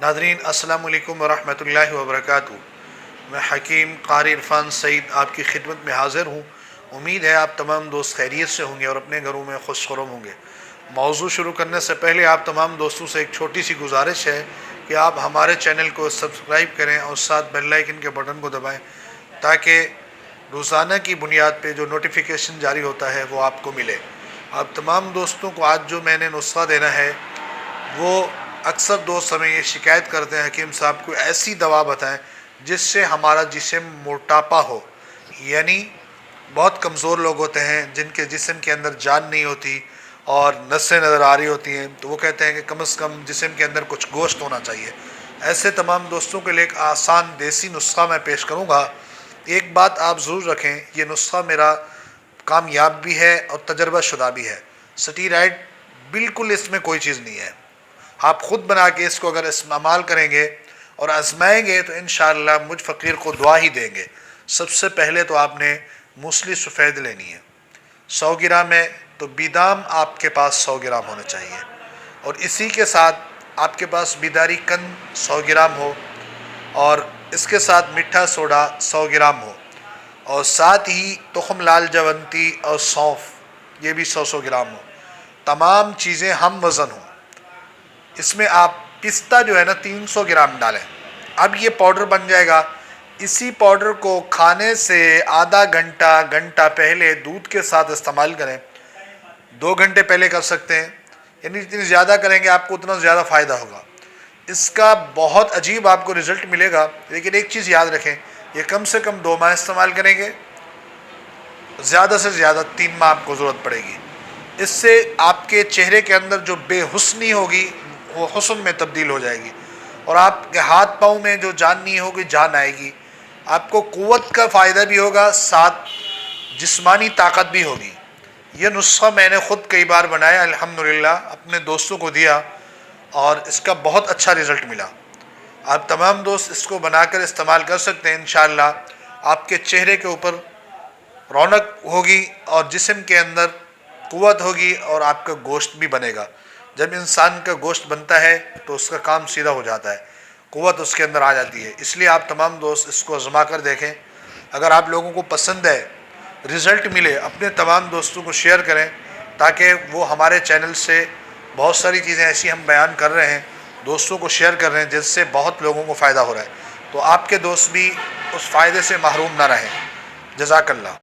नाज़रीन अस्सलाम वालेकुम वरहमतुल्लाहि वबरकातुहू। मैं हकीम क़ारी इरफ़ान सईद आपकी खिदमत में हाज़िर हूँ। उम्मीद है आप तमाम दोस्त खैरियत से होंगे और अपने घरों में खुशखुरम होंगे। मौज़ू शुरू करने से पहले आप तमाम दोस्तों से एक छोटी सी गुजारिश है कि आप हमारे चैनल को सब्सक्राइब करें और साथ बेल आइकन के बटन को दबाएँ ताकि रोज़ाना की बुनियाद पर जो नोटिफिकेशन जारी होता है वो आपको मिले। आप तमाम दोस्तों को आज जो मैंने नुस्खा देना है वो अक्सर दोस्त हमें ये शिकायत करते हैं हकीम साहब को ऐसी दवा बताएं जिससे हमारा जिस्म मोटापा हो, यानी बहुत कमज़ोर लोग होते हैं जिनके जिस्म के अंदर जान नहीं होती और नसें नज़र आ रही होती हैं, तो वो कहते हैं कि कम से कम जिस्म के अंदर कुछ गोश्त होना चाहिए। ऐसे तमाम दोस्तों के लिए एक आसान देसी नुस्खा मैं पेश करूँगा। एक बात आप ज़रूर रखें, ये नुस्खा मेरा कामयाब भी है और तजर्बाशुदा भी है। स्टीरॉयड बिल्कुल इसमें कोई चीज़ नहीं है। आप ख़ुद बना के इसको अगर इस्तेमाल करेंगे और आजमाएंगे तो इंशाअल्लाह मुझ फ़कीर को दुआ ही देंगे। सबसे पहले तो आपने मूसली सफ़ेद लेनी है, 100 ग्राम है, तो बादाम आपके पास 100 ग्राम होना चाहिए और इसी के साथ आपके पास बिदारी कंद 100 ग्राम हो और इसके साथ मीठा सोडा 100 ग्राम हो और साथ ही तुखम लाल जवंती और सौंफ ये भी 100 ग्राम हो। तमाम चीज़ें हम वज़न हो। इसमें आप पिस्ता जो है ना 300 ग्राम डालें। अब ये पाउडर बन जाएगा। इसी पाउडर को खाने से आधा घंटा पहले दूध के साथ इस्तेमाल करें। 2 घंटे पहले कर सकते हैं, यानी जितनी ज़्यादा करेंगे आपको उतना ज़्यादा फ़ायदा होगा। इसका बहुत अजीब आपको रिज़ल्ट मिलेगा, लेकिन एक चीज़ याद रखें, ये कम से कम 2 माह इस्तेमाल करेंगे, ज़्यादा से ज़्यादा 3 माह आपको ज़रूरत पड़ेगी। इससे आपके चेहरे के अंदर जो बेहुस्नी होगी वो हुस्न में तब्दील हो जाएगी और आपके हाथ पाँव में जो जान नहीं होगी जान आएगी। आपको क़ुव्वत का फ़ायदा भी होगा, साथ जिस्मानी ताकत भी होगी। यह नुस्खा मैंने ख़ुद कई बार बनाया, अल्हम्दुलिल्लाह अपने दोस्तों को दिया और इसका बहुत अच्छा रिज़ल्ट मिला। आप तमाम दोस्त इसको बनाकर इस्तेमाल कर सकते हैं। इंशाअल्लाह आपके चेहरे के ऊपर रौनक होगी और जिस्म के अंदर क़ुव्वत होगी और आपका गोश्त भी बनेगा। जब इंसान का गोश्त बनता है तो उसका काम सीधा हो जाता है, क़ुव्वत उसके अंदर आ जाती है। इसलिए आप तमाम दोस्त इसको आज़मा कर देखें। अगर आप लोगों को पसंद है, रिज़ल्ट मिले, अपने तमाम दोस्तों को शेयर करें ताकि वो हमारे चैनल से बहुत सारी चीज़ें ऐसी हम बयान कर रहे हैं, दोस्तों को शेयर कर रहे हैं जिससे बहुत लोगों को फ़ायदा हो रहा है, तो आपके दोस्त भी उस फ़ायदे से महरूम ना रहें। जज़ाकल्लाह।